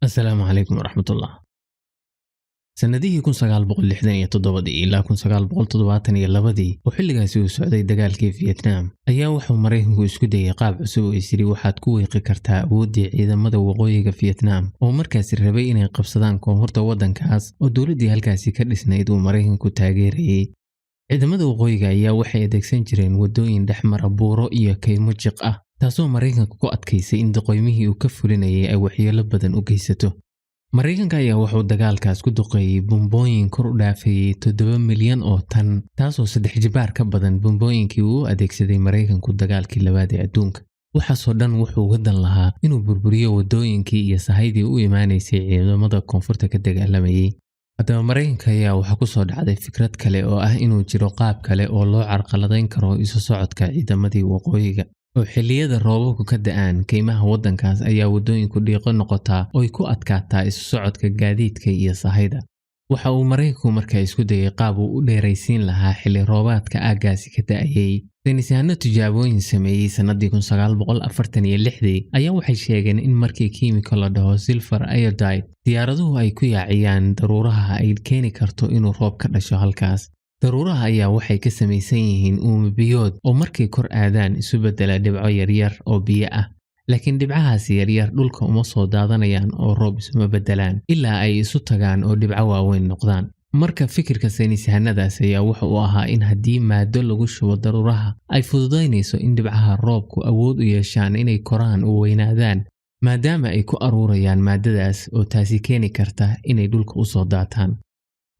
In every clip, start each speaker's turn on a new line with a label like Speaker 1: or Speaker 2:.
Speaker 1: السلام عليكم ورحمة الله. سنadihii 1967 ilaa 1972 oo xilligaasi uu socday dagaalkii Vietnam ayaa wuxuu Mareykanku isku dayay qaab cusub oo isiri waxaad ku weeqi kartaa awoodii ciidamada waqooyiga Vietnam oo markaas rabay inay qabsadaan koonfurta wadankaas oo dawladii halkaasi ka dhisnayd uu Mareykanku taageerayay. ciidamada waqooyiga ayaa waxay adeegsan jireen wadooyin dhexmara buuro iyo kaymo jiq ah taasoo Mareykanku ku adkaysay in daqooymihii uu ka fulinayay ay waxyeelo badan u geysato. Mareykanka ayaa wuxuu dagaalkaas ku duqeeyay bombooyin kor u dhaafayay 7 milyan oo tan taasoo 3 jibaar ka badan bombooyinkii uu adeegsaday Mareykanku dagaalkii labaad ee adduunka. waxaasoo dhan wuxuu wadan lahaa inuu burburiyo wadooyinkii iyo sahaydii u imaanaysay ciidamada koonfurta ka dagaalamayay. haddaba Mareykanka ayaa waxa ku soo dhacday fikrad kale oo ah inuu jiro qaab kale oo loo carqaladeyn karo isu socodka ciidamadii waqooyiga. oo xilliyada roobabku ka da'aan kaymaha wadankaas ayaa wadooyinku dhiiqo noqotaa oo ay ku adkaataa isu socodka gaadiidka iyo sahayda. waxa uu Mareykanku markaa isku dayay qaab uu u dheeraysiin lahaa xilli roobaadka aagaasi ka da'ayay. saynisyahanno tijaabooyin sameeyay sanadii 1946 ayaa waxay sheegeen in markii kiimiko la dhaho silver iodide diyaaraduhu ay ku yaaciyaan daruuraha ay keeni karto inuu roob ka dhasho halkaas. daruuraha ayaa waxay ka samaysan yihiin uumo biyood oo markay kor aadaan isu bedela dhibco yaryar oo biyo ah. laakiin dhibcahaasi yaryar dhulka uma soo daadanayaan oo roob isuma bedelaan ilaa ay isu tagaan oo dhibco waaweyn noqdaan. marka fikirka saynisyahanadaas ayaa waxa uu ahaa in haddii maado lagu shubo daruuraha ay fududaynayso in dhibcaha roobku awood u yeeshaan inay koraan oo weynaadaan maadaama ay ku aruurayaan maadadaas oo taasi keeni karta inay dhulka u soo daataan.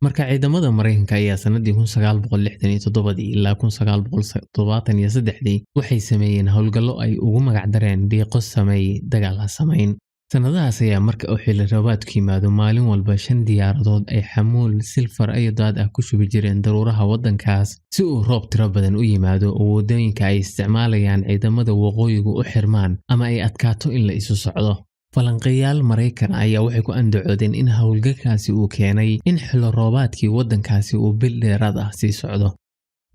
Speaker 1: marka ciidamada Mareykanka ayaa sanadii 1967 ilaa 1973 waxay sameeyeen howlgallo ay ugu magac dareen dhiiqo sameey dagaal ha sameyn. sanadahaas ayaa marka oo xilli roobaadku yimaado maalin walba 5 diyaaradood ay xamuul silver iodide ah ku shubi jireen daruuraha wadankaas si uu roob tiro badan u yimaado oo wadooyinka ay isticmaalayaan ciidamada waqooyigu u xirmaan ama ay adkaato in la isu socdo. falanqeeyaal Mareykan ayaa waxay ku andacoodeen in hawlgalkaasi uu keenay in xilli roobaadkii wadankaasi uu bil dheeraad ah sii socdo.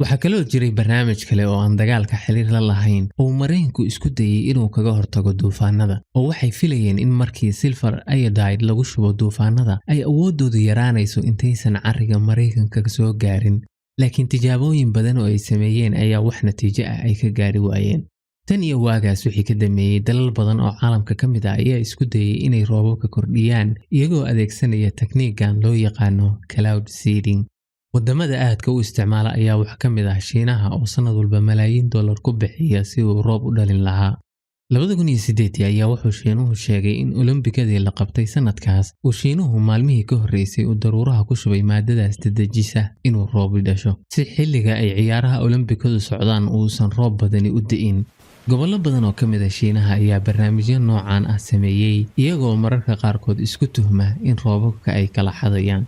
Speaker 1: waxa kale oo jiray barnaamij kale oo aan dagaalka xiriir la lahayn oo Mareykanku isku dayay inuu kaga hortago duufaanada oo waxay filayeen in markii silver iodide lagu shubo duufaanada ay awoodoodu yaraanayso intaysan cariga Mareykanka soo gaarin. laakiin tijaabooyin badan oo ay sameeyeen ayaa wax natiijo ah ay ka gaari waayeen. tan iyo waagaas wixii ka dambeeyay dalal badan oo caalamka ka mid ah ayaa isku dayay inay roobabka kordhiyaan iyagoo adeegsanaya tekniikan loo yaqaano cloud seeding. wadamada aadka u isticmaala ayaa wax ka mid ah Shiinaha oo sanad walba malaayiin dollar ku bixiya si uu roob u dhalin lahaa. 2008 ayaa wuxuu Shiinuhu sheegay in Olombikadii la qabtay sanadkaas uu Shiinuhu maalmihii ka horeysay uu daruuraha ku shubay maadadaas dadajisa inuu roob dhasho si xilliga ay ciyaaraha Olombikadu socdaan uusan roob badani u da'in. gobollo badan oo ka mid ah Shiinaha ayaa barnaamijyo noocan ah sameeyay iyagoo mararka qaarkood isku tuhma in roobabka ay kala xadayaan.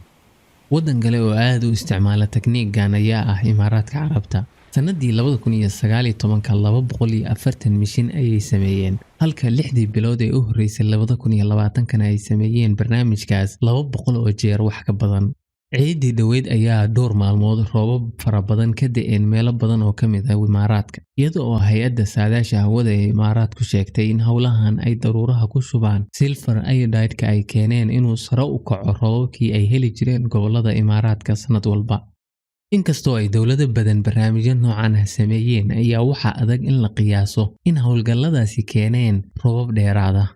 Speaker 1: wadan kale oo aad u isticmaala tekniikan ayaa ah Imaaraadka Carabta. sanadii 2019 240 mishin ayay sameeyeen halka 6 bilood ee u horeysay 2020 ay sameeyeen barnaamijkaas 200 oo jeer wax ka badan. ciidii dhaweyd ayaa dhowr maalmood roobab fara badan ka da'een meelo badan oo ka mid ah Imaaraadka iyadoo hay'adda saadaasha hawada ee Imaaraadku sheegtay in hawlahan ay daruuraha ku shubaan silver iodide ay keeneen inuu sare u kaco roobabkii ay heli jireen gobolada Imaaraadka sanad walba. inkastoo ay dawlado badan barnaamijyo noocan ah sameeyeen ayaa waxa adag in la qiyaaso in hawlgalladaasi keeneen roobab dheeraad ah.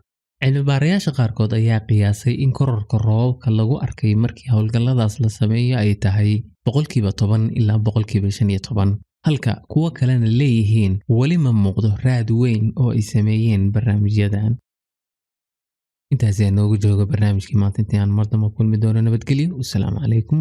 Speaker 1: cilmi-baarayaasha qaarkood ayaa qiyaasay in kororka roobabka lagu arkay markii hawlgalladaas la sameeyo ay tahay 10% ilaa 15%, halka kuwa kalena leeyihiin wali ma muuqdo raad weyn oo ay sameeyeen barnaamijyadan. intaas ayaa noogu jooga barnaamijkii maanta intaan mar dambe kulmi doono. nabadgelyo. Assalaamu calaykum.